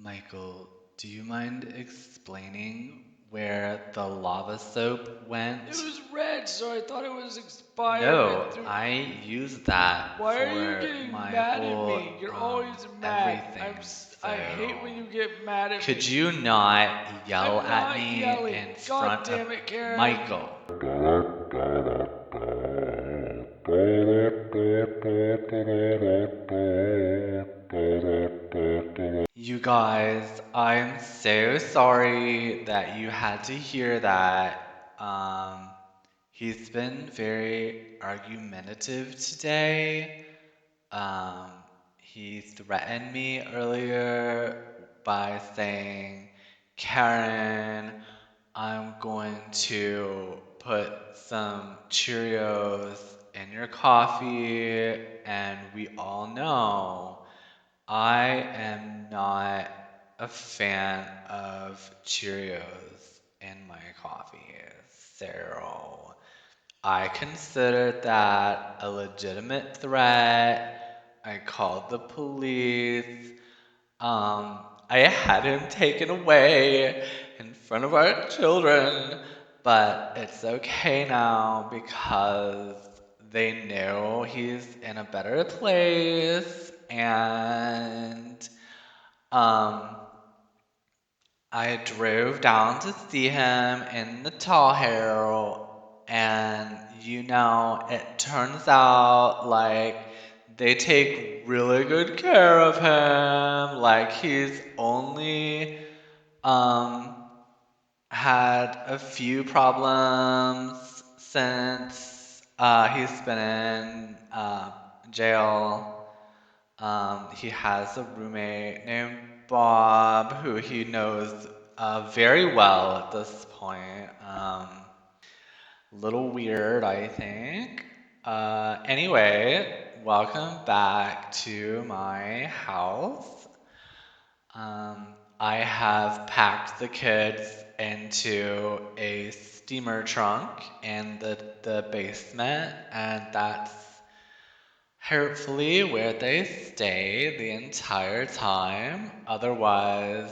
Michael, do you mind explaining where the lava soap went? It was red, so I thought it was expired No, and threw. I used that Why are you for getting my mad at whole me? You're always mad. everything. I hate when you get mad at Could me. you not yell I'm at not me yelling. in God front of damn it, Karen. Michael? You guys, I'm so sorry that you had to hear that. He's been very argumentative today. Um, he threatened me earlier by saying, Karen, I'm going to put some Cheerios in your coffee, and we all know I am not a fan of Cheerios in my coffee. So I considered that a legitimate threat. I called the police. I had him taken away in front of our children, but it's okay now because they know he's in a better place, and um, I drove down to see him in the Tall Hill, and it turns out like they take really good care of him. Like he's only um had a few problems since he's been in jail. He has a roommate named Bob who he knows very well at this point. Little weird, I think. Anyway, welcome back to my house. I have packed the kids into a steamer trunk in the basement, and that's hopefully where they stay the entire time. Otherwise,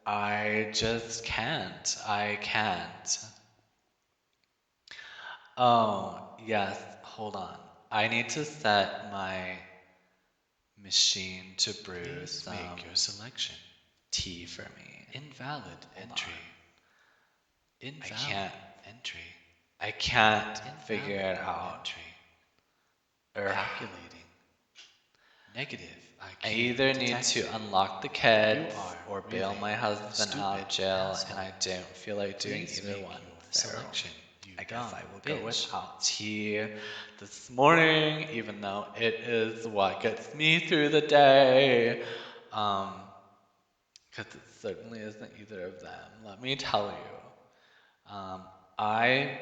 I just can't. I can't. Oh, yes, hold on. I need to set my machine to brew Please some make your selection. tea for me. Invalid Hold entry. on. Invalid I can't. entry. I can't Invalid figure it out. entry. Ugh. Calculating. Negative IQ I either need detected. to unlock the kids You are or bail really my husband out of stupid jail, asshole. and I don't feel like doing Please either make one. your So selection. You I guess dumb I will go bitch. without tea this morning, even though it is what gets me through the day. Because it certainly isn't either of them. Let me tell you. I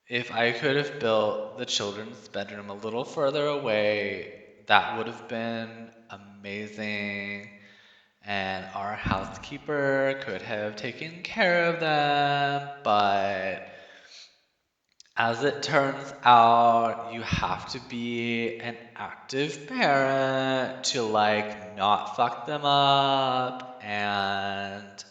If I could have built the children's bedroom a little further away, that would have been amazing. And our housekeeper could have taken care of them. But as it turns out, you have to be an active parent to like not fuck them up. And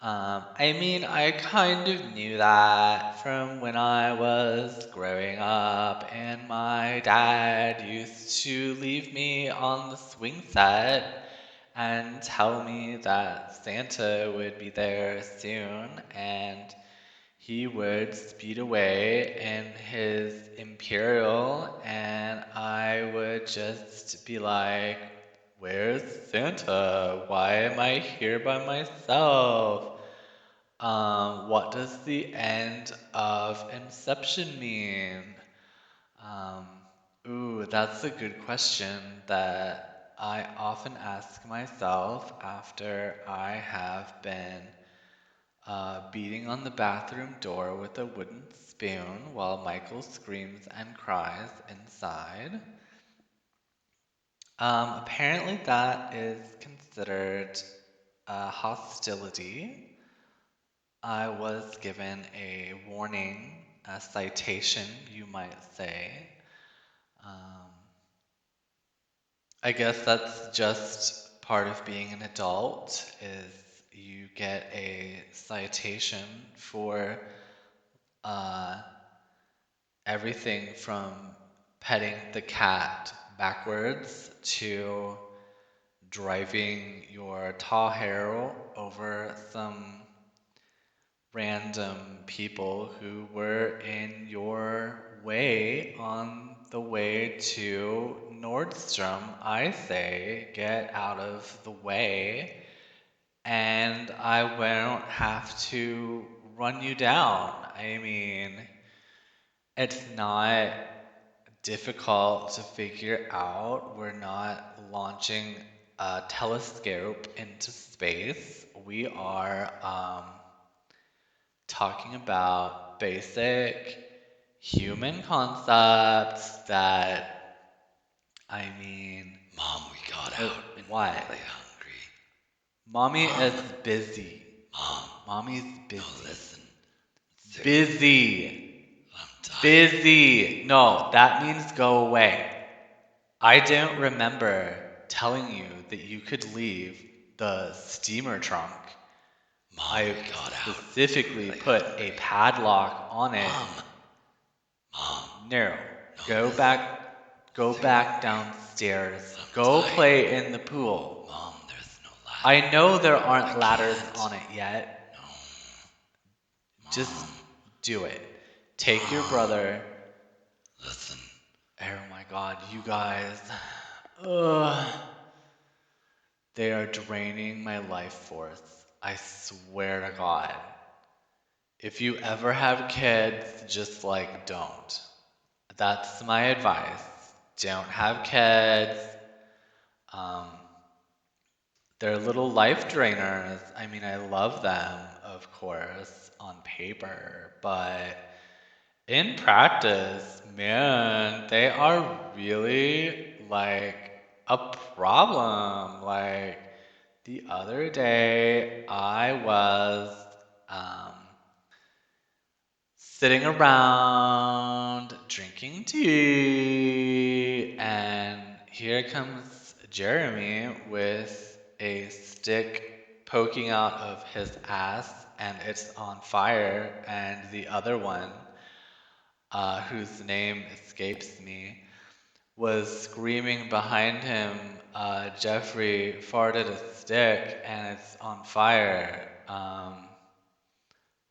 I mean, I kind of knew that from when I was growing up, and my dad used to leave me on the swing set and tell me that Santa would be there soon, and he would speed away in his Imperial, and I would just be like, where's Santa? Why am I here by myself? What does the end of Inception mean? Um, that's a good question that I often ask myself after I have been beating on the bathroom door with a wooden spoon while Michael screams and cries inside. Apparently, that is considered hostility. I was given a warning, a citation, you might say. Um, I guess that's just part of being an adult is you get a citation for uh, everything from petting the cat backwards to driving your Tahoe over some random people who were in your way on the way to Nordstrom. I say, get out of the way, and I won't have to run you down. I mean, it's not difficult to figure out. We're not launching a telescope into space. We are talking about basic human concepts that, I mean, Mom, we got out and what? really hungry. Mommy Mom. is busy. Mom, Mommy's busy. no, listen. Busy. I'm tired. Busy. No, that means go away. I don't remember telling you that you could leave the steamer trunk. Mom, I we got out. specifically Really put hungry. a padlock on it. Mom. No. No, Go listen. back. Go back downstairs. Go play in the pool. Mom, there's no ladder. I know there aren't I ladders can't. on it yet. No. Just Mom. do it. Take your brother. Listen. Oh my god, you guys. Ugh. They are draining my life force. I swear to God. If you ever have kids, just like don't. That's my advice. Don't have kids. Um, they're little life drainers. I mean, I love them, of course, on paper, but in practice, man, they are really like a problem. Like the other day, I was um, sitting around drinking tea, and here comes Jeremy with a stick poking out of his ass, and it's on fire, and the other one, whose name escapes me, was screaming behind him, Jeffrey farted a stick and it's on fire.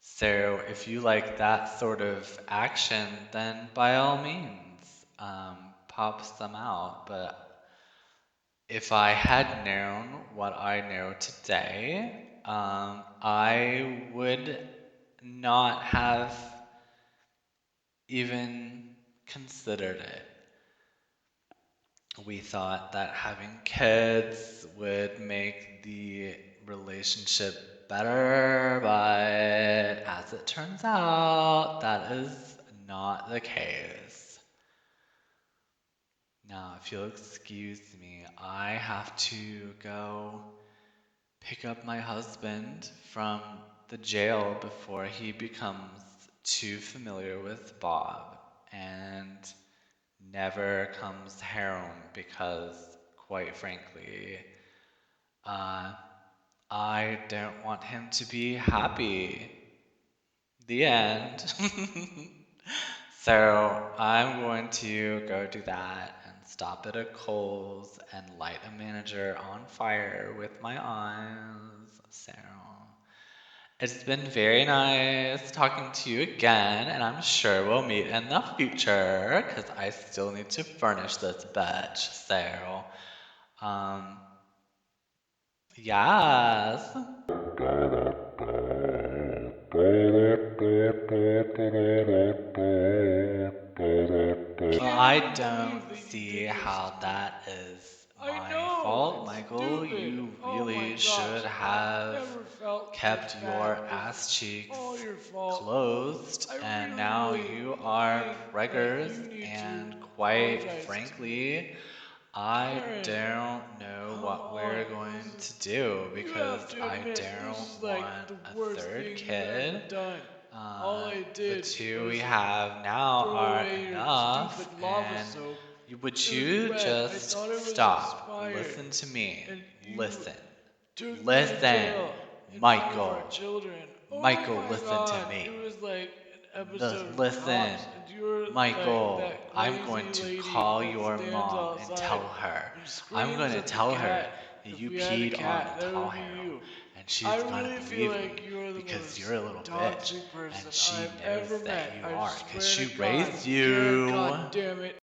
So if you like that sort of action, then by all means, pop some out. But if I had known what I know today, I would not have even considered it. We thought that having kids would make the relationship better, but as it turns out, that is not the case. Now, if you'll excuse me, I have to go pick up my husband from the jail before he becomes too familiar with Bob and never comes home because, quite frankly, uh, I don't want him to be happy. The end. So I'm going to go do that and stop at a Kohl's and light a manager on fire with my eyes. So it's been very nice talking to you again, and I'm sure we'll meet in the future because I still need to furnish this bitch. So, um, yes. Well, I don't see how that is my fault, Michael. You really should have kept your ass cheeks closed, and now you are preggers, and quite frankly, I don't know what we're going to do because I don't want a third kid. The two we have now are enough, and would you just stop? listen to me. and you Listen. took me to Listen. jail in front of our Michael. children. Oh Michael, my listen to God, me. it was like an episode of Listen. Cops, and you were like Michael, that I'm crazy going to lady call that your stands mom and outside tell her. and I'm going screams to at the tell her cat. that If you we had a peed on cat, the that tall would be harrow. you. And she's I going really to feel believe like me you're the because most you're a little bitch. toxic person And she I've knows ever that met. you I are because swear she to God, raised Jared, you. God damn it.